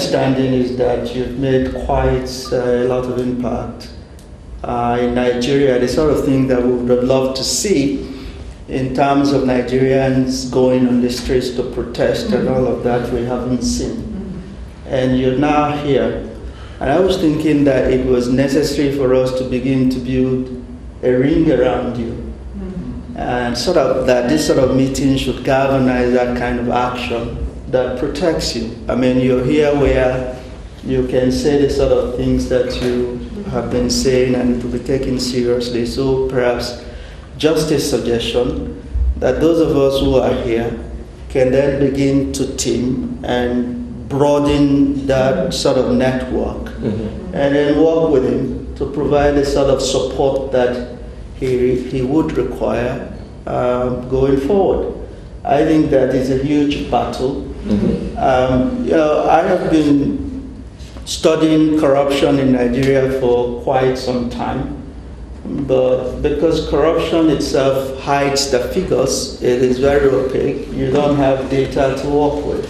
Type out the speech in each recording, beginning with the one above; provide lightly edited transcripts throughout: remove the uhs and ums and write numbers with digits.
understanding is that you've made quite a lot of impact in Nigeria, the sort of thing that we would love to see in terms of Nigerians going on the streets to protest and all of that, we haven't seen. And you're now here. And I was thinking that it was necessary for us to begin to build a ring around you. And sort of that this sort of meeting should galvanize that kind of action that protects you. I mean, you're here where you can say the sort of things that you have been saying and it will be taken seriously. So perhaps just a suggestion that those of us who are here can then begin to team and broaden that sort of network and then work with him to provide the sort of support that he would require going forward. I think that is a huge battle. I have been studying corruption in Nigeria for quite some time, but because corruption itself hides the figures, it is very opaque. You don't have data to work with.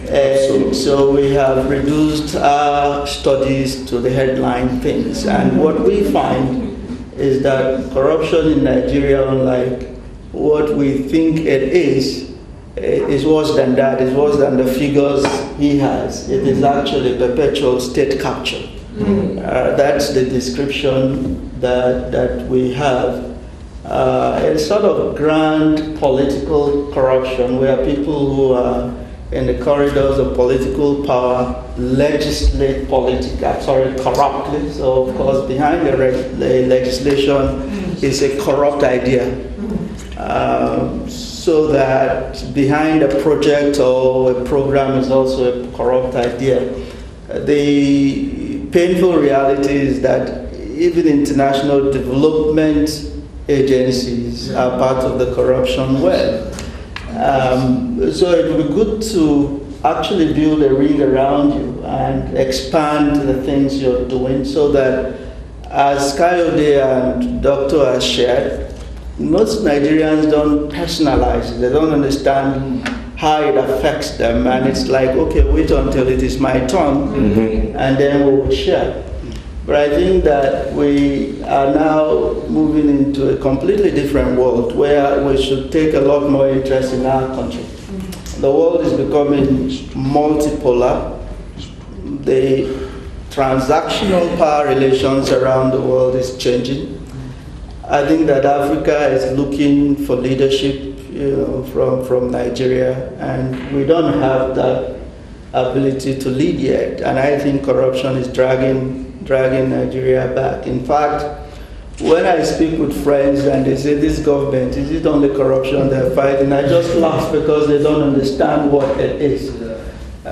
And so we have reduced our studies to the headline things. And what we find is that corruption in Nigeria, unlike what we think it is worse than that. It's worse than the figures he has. It is actually perpetual state capture. That's the description that we have. A sort of grand political corruption where people who are in the corridors of political power legislate corruptly. So of course behind the legislation is a corrupt idea. So that behind a project or a program is also a corrupt idea. The painful reality is that even international development agencies are part of the corruption web. So it would be good to actually build a ring around you and expand the things you're doing so that, as Kayode and Doctor has shared, most Nigerians don't personalize it. They don't understand how it affects them. And it's like, okay, wait until it is my turn, and then we will share. But I think that we are now moving into a completely different world where we should take a lot more interest in our country. The world is becoming multipolar. The transactional power relations around the world is changing. I think that Africa is looking for leadership, from Nigeria, and we don't have that ability to lead yet. And I think corruption is dragging Nigeria back. In fact, when I speak with friends and they say, this government, is it only corruption they're fighting? I just laugh because they don't understand what it is.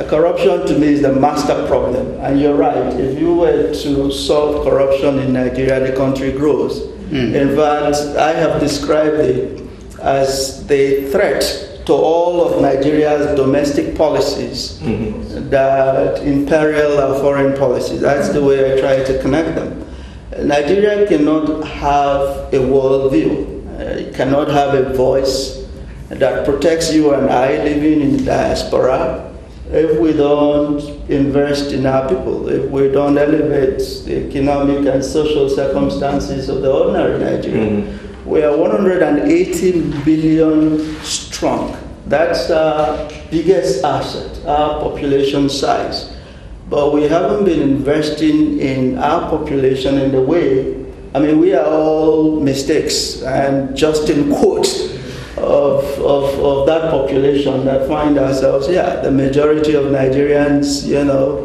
Corruption to me is the master problem. And you're right, if you were to solve corruption in Nigeria, the country grows. In fact, I have described it as the threat to all of Nigeria's domestic policies that imperil our foreign policies. That's the way I try to connect them. Nigeria cannot have a worldview. It cannot have a voice that protects you and I living in the diaspora if we don't invest in our people, if we don't elevate the economic and social circumstances of the ordinary Nigerian. We are 180 billion strong. That's our biggest asset, our population size. But we haven't been investing in our population in the way, I mean, we are all mistakes, and just in quotes, of that population that find ourselves, the majority of Nigerians,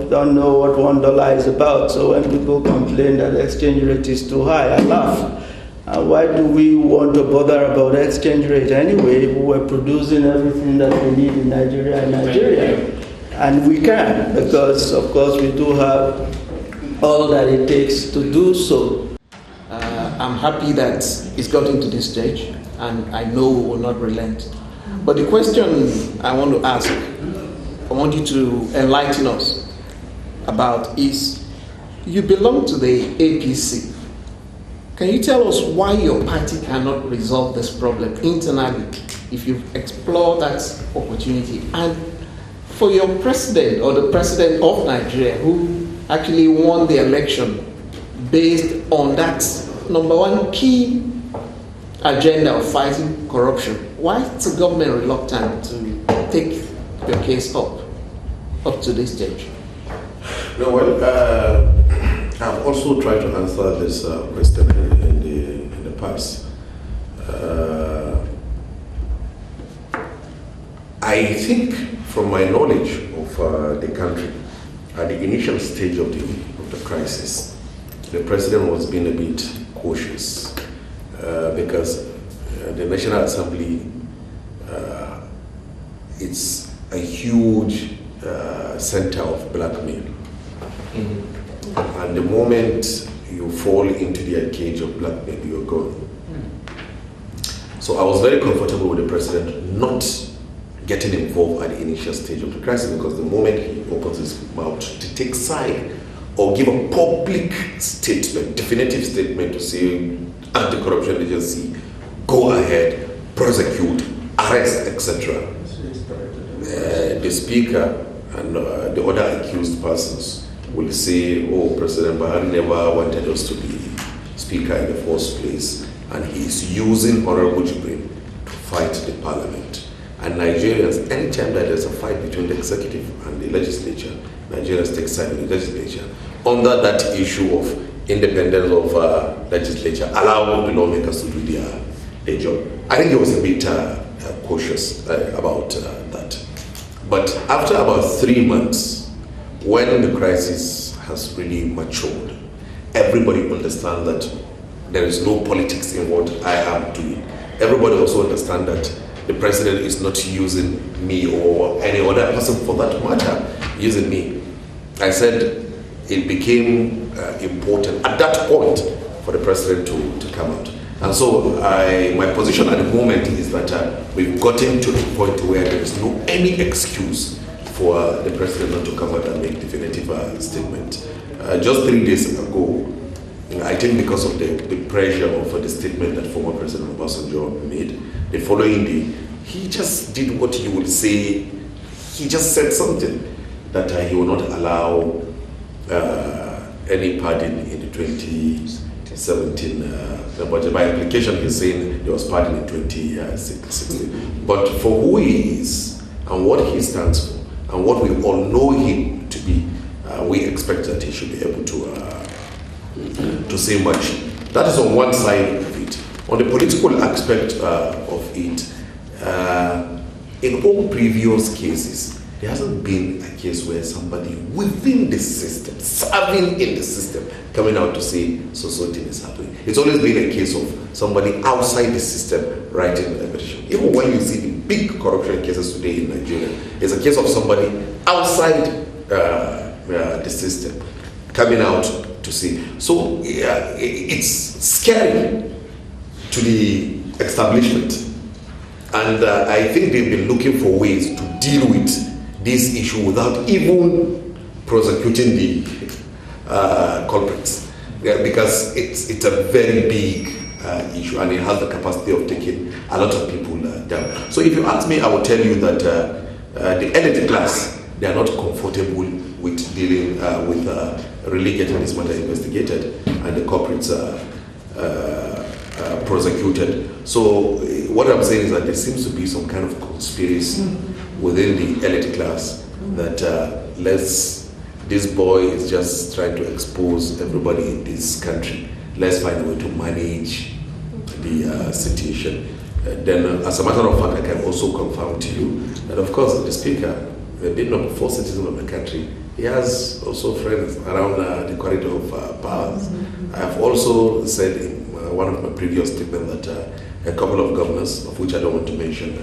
don't know what $1 is about. So when people complain that the exchange rate is too high, I laugh. Why do we want to bother about exchange rate anyway if we're producing everything that we need in Nigeria? And we can, because of course we do have all that it takes to do so. I'm happy that it's gotten to this stage, and I know we will not relent. But the question I want to ask, I want you to enlighten us about is, you belong to the APC. Can you tell us why your party cannot resolve this problem internally, if you've explored that opportunity? And for your president or the president of Nigeria who actually won the election based on that number one key agenda of fighting corruption, why is the government reluctant to take your case up to this stage? No, well, I've also tried to answer this question in the past. I think, from my knowledge of the country, at the initial stage of the crisis, the president was being a bit cautious because the National Assembly, it's a huge center of blackmail. And the moment you fall into the cage of blackmail, you're gone. So I was very comfortable with the president not getting involved at the initial stage of the crisis, because the moment he opens his mouth to take side or give a public statement, definitive statement to say anti-corruption agency, go ahead, prosecute, arrest, etc. The speaker and the other accused persons will say, oh, President Buhari never wanted us to be speaker in the first place, and he is using Honorable JIBRIL to fight the parliament. And Nigerians, anytime that there's a fight between the executive and the legislature, Nigerians take side with the legislature. Under that issue of independence of legislature, allow the lawmakers to do their job. I think he was a bit cautious about that. But after about 3 months, when the crisis has really matured, everybody understands that there is no politics in what I am doing. Everybody also understands that the president is not using me or any other person for that matter, using me. I said it became important at that point for the president to come out. And so my position at the moment is that we've gotten to a point where there is no any excuse for the president not to come out and make definitive statement. Just 3 days ago, I think because of the pressure of the statement that former President Obasanjo made, the following day, he just did what he would say. He just said something that he will not allow any pardon in the 2017 budget. By implication, he's saying there was pardon in 2016. But for who he is and what he stands for and what we all know him to be, we expect that he should be able to say much. That is on one side of it. On the political aspect of it, in all previous cases, there hasn't been a case where somebody within the system, serving in the system, coming out to say something is happening. It's always been a case of somebody outside the system writing a petition. Even when you see the big corruption cases today in Nigeria, it's a case of somebody outside the system coming out to say. So it's scary to the establishment. And I think they've been looking for ways to deal with this issue without even prosecuting the culprits. Because it's a very big issue, and it has the capacity of taking a lot of people down. So if you ask me, I will tell you that the elite class, they are not comfortable with dealing with really getting this matter investigated and the culprits prosecuted. So what I'm saying is that there seems to be some kind of conspiracy within the elite class that this boy is just trying to expose everybody in this country. Let's find a way to manage the situation. Then, as a matter of fact, I can also confirm to you that, of course, the speaker, being number 4 citizen of the country, he has also friends around the corridor of powers. I have also said in one of my previous statements that a couple of governors, of which I don't want to mention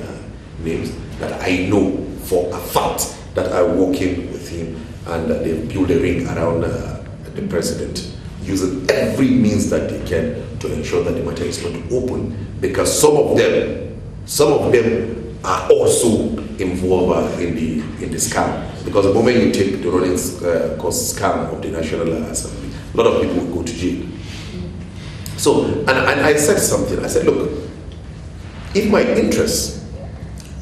names, that I know for a fact that are working with him, and they've built a ring around the president, using every means that they can to ensure that the matter is not open, because some of them are also involved in the scam. Because the moment you take the running cost scam of the National Assembly, a lot of people will go to jail. So, and I said something. I said, look, if my interest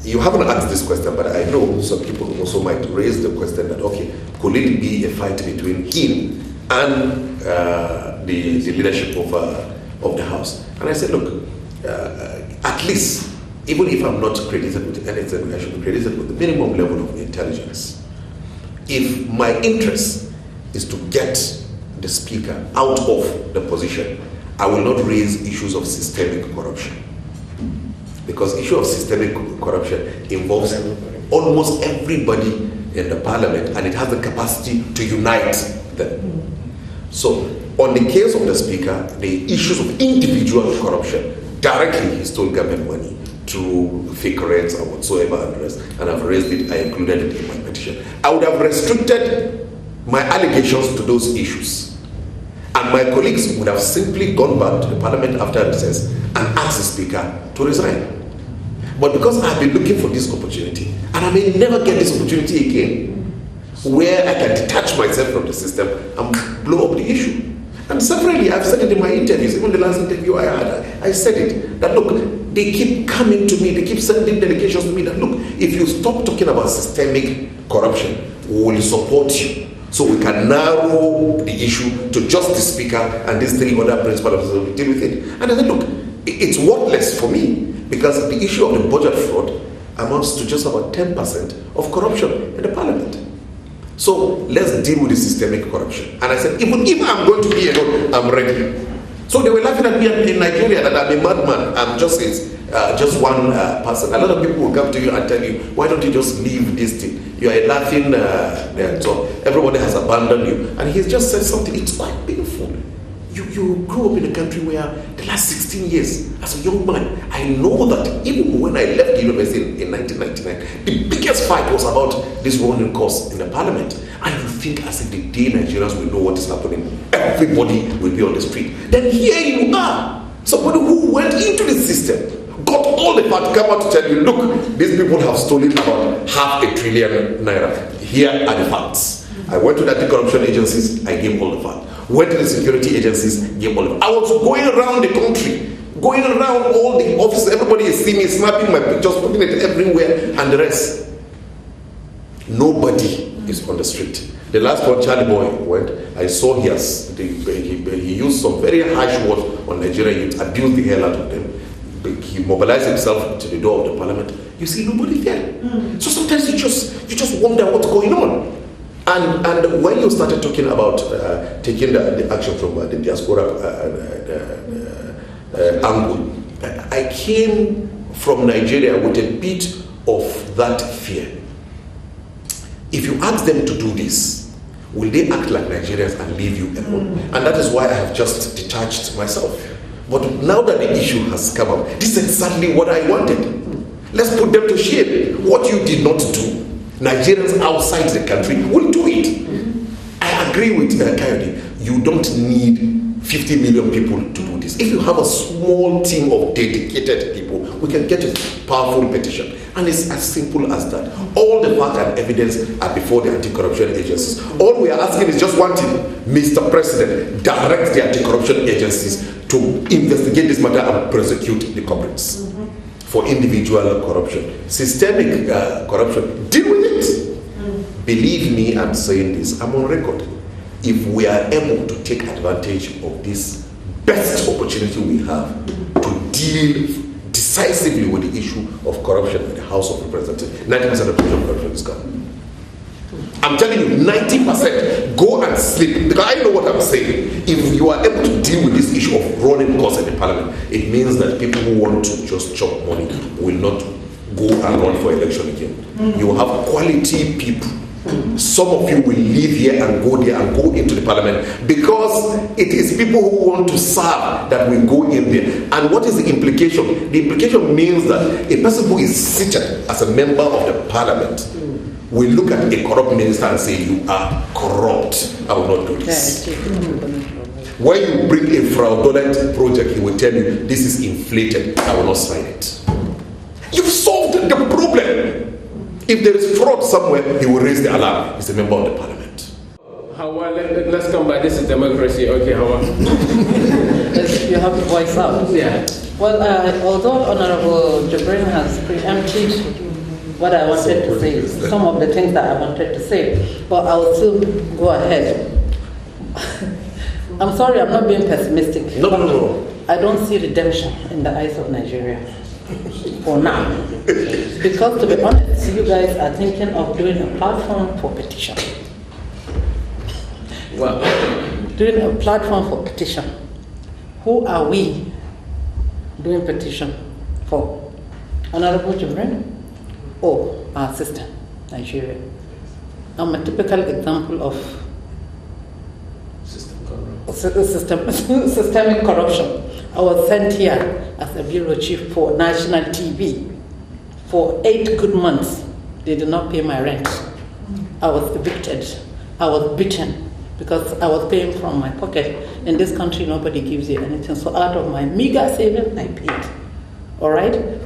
you haven't asked this question, but I know some people also might raise the question that, okay, could it be a fight between him and the leadership of the House? And I said, look, at least, even if I'm not credited with anything, I should be credited with the minimum level of intelligence. If my interest is to get the speaker out of the position, I will not raise issues of systemic corruption. Because issue of systemic corruption involves almost everybody in the parliament, and it has the capacity to unite them. So, on the case of the speaker, the issues of individual corruption, directly he stole government money through fake rents or whatsoever and the rest, and I've raised it, I included it in my petition. I would have restricted my allegations to those issues. And my colleagues would have simply gone back to the parliament after recess and asked the speaker to resign. But because I've been looking for this opportunity, and I may never get this opportunity again, where I can detach myself from the system and blow up the issue. And separately, I've said it in my interviews, even the last interview I had, I said it, that look, they keep coming to me, they keep sending delegations to me that look, if you stop talking about systemic corruption, we will support you. So we can narrow the issue to just the speaker and these 3 other principals will deal with it. And I said, look, it's worthless for me because the issue of the budget fraud amounts to just about 10% of corruption in the parliament. So let's deal with the systemic corruption. And I said, even if I'm going to be alone, I'm ready. So they were laughing at me in Nigeria that I'm a madman. I'm just one person. A lot of people will come to you and tell you, why don't you just leave this thing? You are laughing, so everybody has abandoned you. And he's just said something, it's quite painful. You grew up in a country where the last 16 years, as a young man, I know that even when I left the university in 1999, the biggest fight was about this running course in the parliament. And you think as if the day Nigerians will know what is happening, everybody will be on the street. Then here you are, somebody who went into the system, got all the facts, come out to tell you, look, these people have stolen about $500 billion naira. Here are the facts. I went to the anti-corruption agencies, I gave all the facts. Went to the security agencies, gave all the facts. I was going around the country, going around all the offices, everybody is seeing me, snapping my pictures, putting it everywhere, and the rest. Nobody is on the street. The last one, Charlie Boy, went, I saw he used some very harsh words on Nigerian youth, abused the hell out of them. He mobilized himself to the door of the parliament. You see nobody there. So sometimes you just wonder what's going on. And when you started talking about taking the action from the diaspora angle, I came from Nigeria with a bit of that fear. If you ask them to do this, will they act like Nigerians and leave you alone? And that is why I have just detached myself. But now that the issue has come up, this is exactly what I wanted. Let's put them to shame. What you did not do, Nigerians outside the country will do it. I agree with Coyote. You don't need 50 million people to do this. If you have a small team of dedicated people, we can get a powerful petition. And it's as simple as that. All the facts and evidence are before the anti-corruption agencies. All we are asking is just one thing. Mr. President, direct the anti-corruption agencies to investigate this matter and prosecute the culprits. For individual corruption. Systemic corruption, deal with it. Believe me, I'm saying this, I'm on record. If we are able to take advantage of this best opportunity we have to deal decisively with the issue of corruption in the House of Representatives, 90% of corruption is gone. I'm telling you, 90%, go and sleep. Because I know what I'm saying. If you are able to deal with this issue of running costs in the parliament, it means that people who want to just chop money will not go and run for election again. You will have quality people. Some of you will live here and go there and go into the parliament because it is people who want to serve that will go in there. And what is the implication? The implication means that a person who is seated as a member of the parliament will look at a corrupt minister and say, you are corrupt, I will not do this. When you bring a fraudulent project, he will tell you, this is inflated, I will not sign it. You've solved the problem. If there is fraud somewhere, he will raise the alarm. He's a member of the parliament. Hawa, let's come back. This is democracy. Okay, Hawa. You have to voice out. Yeah. Well, although Honorable JIBRIL has preempted what I wanted to say, some of the things that I wanted to say, but I will still go ahead. I'm sorry, I'm not being pessimistic. No. I don't see redemption in the eyes of Nigeria for now. Because to be honest, you guys are thinking of doing a platform for petition. Well, Doing a platform for petition. Who are we doing petition for? Honorable JIBRIL or our sister, Nigeria? I'm a typical example of systemic corruption. I was sent here as a bureau chief for national TV. For 8 good months, they did not pay my rent. I was evicted. I was beaten because I was paying from my pocket. In this country, nobody gives you anything. So out of my meager savings, I paid. All right?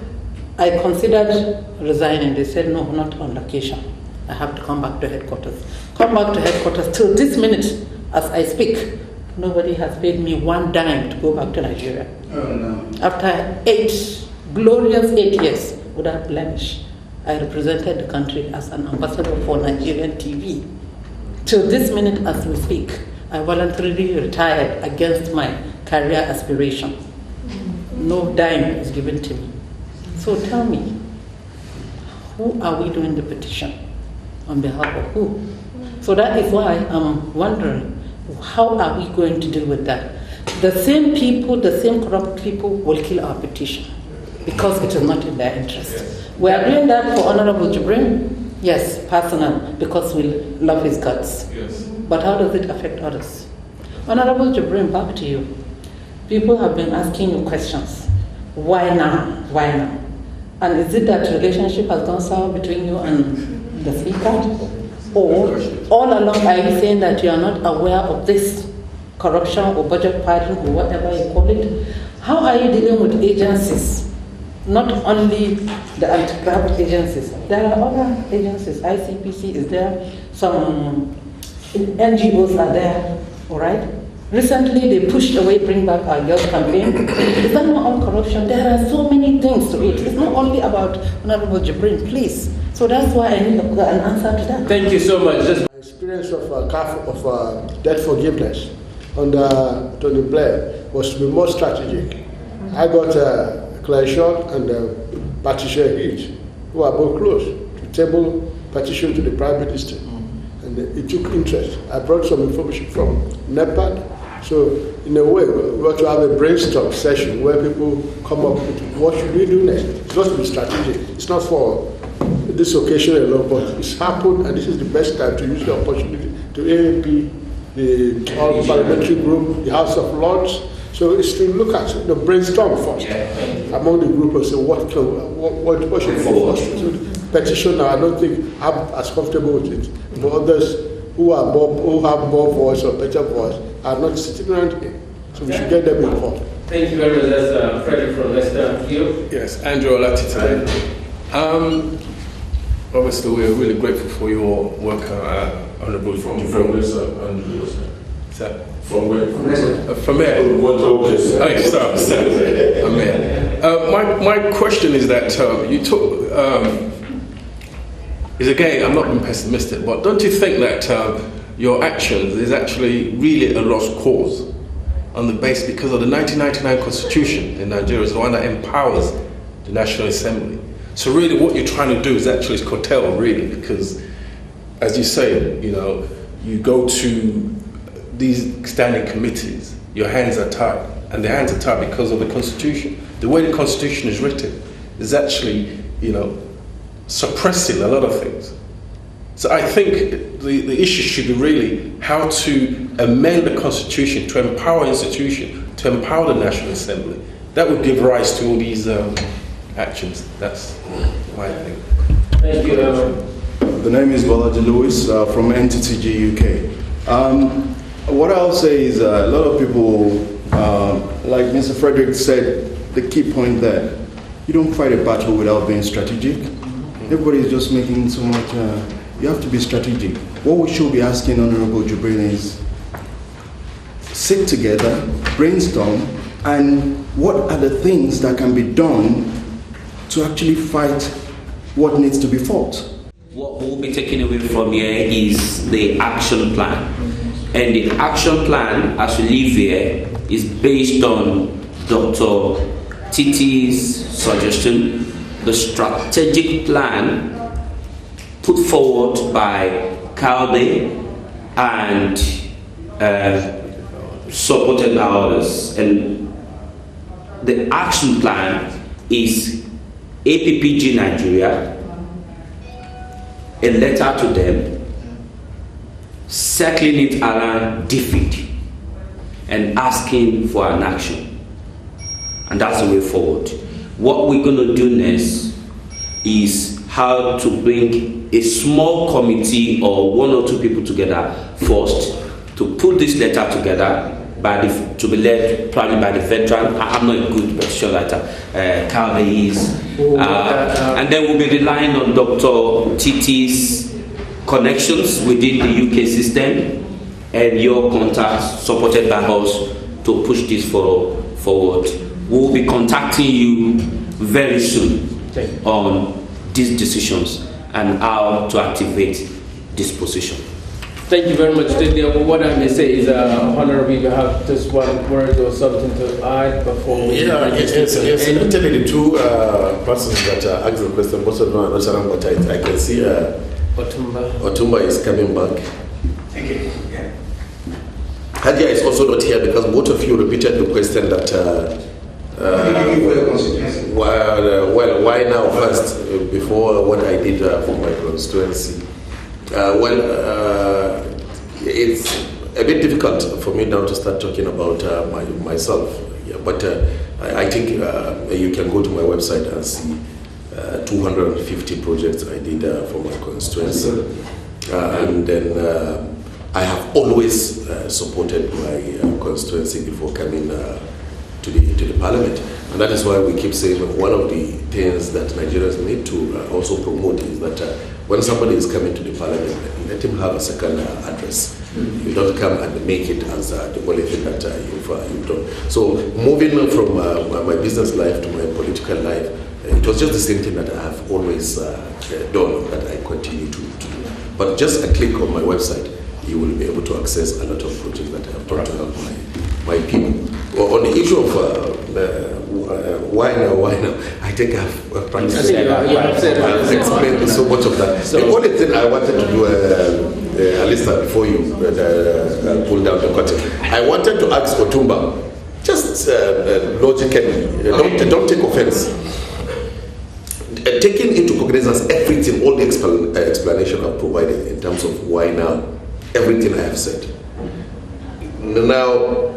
I considered resigning. They said, no, not on location. I have to come back to headquarters. Come back to headquarters. Till this minute, as I speak, nobody has paid me 1 dime to go back to Nigeria. Oh, no. After 8 glorious 8 years without blemish, I represented the country as an ambassador for Nigerian TV. Till this minute as we speak, I voluntarily retired against my career aspiration. No dime is given to me. So tell me, who are we doing the petition? On behalf of who? So that is why I'm wondering, how are we going to deal with that? The same people, the same corrupt people will kill our petition because it is not in their interest. Yes. We are doing that for Honorable JIBRIL. Yes, personal, because we love his guts. Yes. But how does it affect others? Honorable JIBRIL, back to you. People have been asking you questions. Why now? Why now? And is it that relationship has gone sour between you and the speaker? Or all along are you saying that you are not aware of this corruption or budget pattern or whatever you call it? How are you dealing with agencies? Not only the anti-graft agencies. There are other agencies. ICPC is there. Some NGOs are there. All right? Recently, they pushed away Bring Back Our Girls campaign. Is that not all corruption? There are so many things to it. It's not only about Honorable JIBRIL, please. So that's why I need an answer to that. Thank you so much. Just My experience of debt forgiveness under Tony Blair was to be more strategic. I got Claire Short and Patricia Heath, who are both close, to table petition to the Prime Minister. And it took interest. I brought some information from NEPAD. So in a way, we want to have a brainstorm session where people come up with what should we do next. It's not to be strategic. It's not for this occasion alone, but it's happened, and this is the best time to use the opportunity to AAP, the All Parliamentary Group, the House of Lords. So it's to look at the brainstorm first among the group and say what should we do first. So petition now, I don't think I'm as comfortable with it. But others who have more voice or better voice are not sitting around here. So we should get them involved. thank you very much. That's Frederick from Leicester. You? Yes, Andrew Olati today. Obviously, we're really grateful for your work, Honourable. From where, sir? Andrew, sir? From where? From here. Hey, stop. From here. My question is that you took. Is again, I'm not being pessimistic, but don't you think that your actions is actually really a lost cause on the basis because of the 1999 Constitution in Nigeria is the one that empowers the National Assembly. So really what you're trying to do is actually curtail really because as you say, you know, you go to these standing committees, your hands are tied and the hands are tied because of the Constitution. The way the Constitution is written is actually, you know, suppressing a lot of things. So I think the issue should be really how to amend the Constitution to empower institutions, to empower the National Assembly. That would give rise to all these actions. That's my thing. Thank you. The name is Balaji Lewis from NTTG UK. What I'll say is a lot of people, like Mr. Frederick said, the key point there, you don't fight a battle without being strategic. Everybody is just making so much, you have to be strategic. What we should be asking Honorable JIBRIL is sit together, brainstorm, and what are the things that can be done to actually fight what needs to be fought. What we'll be taking away from here is the action plan. And the action plan, as we leave here, is based on Dr. Titi's suggestion, the strategic plan put forward by Calde and supported by others. And the action plan is APPG Nigeria, a letter to them, circling it around defeat and asking for an action. And that's the way forward. What we're going to do next is how to bring a small committee or one or two people together first to put this letter together to be led probably by the veteran. I'm not a good petition writer, Calve is. And then we'll be relying on Dr. Titi's connections within the UK system and your contacts supported by us to push this forward. We'll be contacting you very soon on these decisions and how to activate this position. Thank you very much. What I may say is, Honorable, you have just one word or something to add before we... Yeah, yes. Literally the two persons that asked the question, most of them are not around, but I can see Otumba is coming back. Thank you. Yeah. Hadia is also not here because both of you repeated the question that why now first before what I did for my constituency. It's a bit difficult for me now to start talking about myself. Yeah, but I think you can go to my website and see 250 projects I did for my constituency, and then I have always supported my constituency before coming to the parliament, and that is why we keep saying one of the things that Nigerians need to also promote is that when somebody is coming to the parliament, let him have a second address. You don't come and make it as the only thing that you've done. So moving from my business life to my political life, it was just the same thing that I have always done, that I continue to do. But just a click on my website, you will be able to access a lot of projects that I have done to help my people. Well, on the issue of why now, I think I've practiced. I've explained so much of that. The only thing I wanted to do, Alisa, before you pull down the curtain, I wanted to ask Otumba, just logically, don't take offense. Taking into cognizance everything, all the explanation I've provided in terms of why now, everything I have said. Now,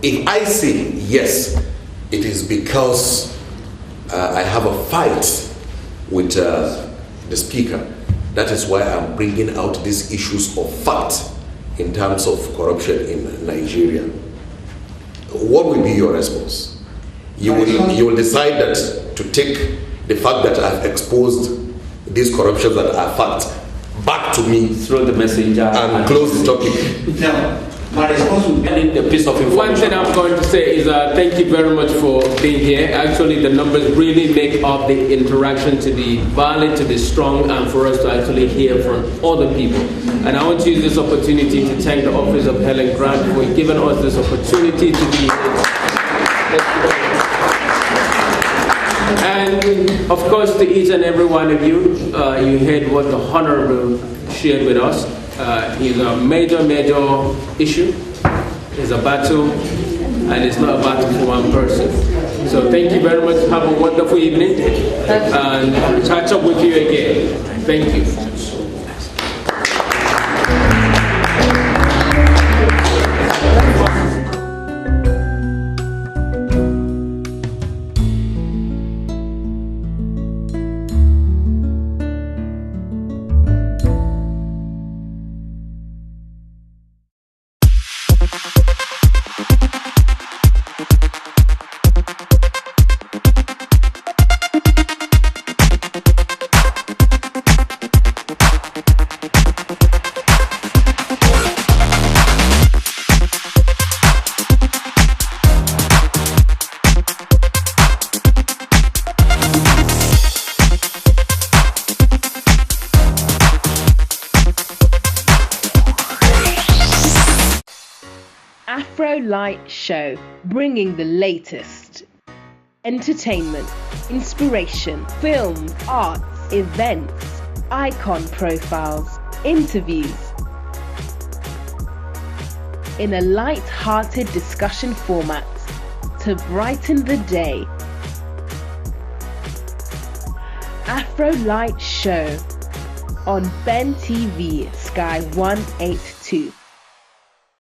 if I say yes, it is because I have a fight with the speaker. That is why I'm bringing out these issues of fact in terms of corruption in Nigeria. What will be your response? You will decide that to take the fact that I've exposed these corruptions that are fact back to me, throw the messenger and close the topic. Now, my response would be a piece of information. One thing I'm going to say is thank you very much for being here. Actually, the numbers really make up the interaction to be valid, to be strong, and for us to actually hear from other people. And I want to use this opportunity to thank the Office of Helen Grant for giving us this opportunity to be here. And of course, to each and every one of you, you heard what the Honorable shared with us. It's a major issue. It's a battle, and it's not a battle for one person. So thank you very much. Have a wonderful evening, and catch up with you again. Thank you. Afro Light Show, bringing the latest entertainment, inspiration, films, arts, events, icon profiles, interviews, in a light-hearted discussion format to brighten the day. Afro Light Show on BENTV Sky 182.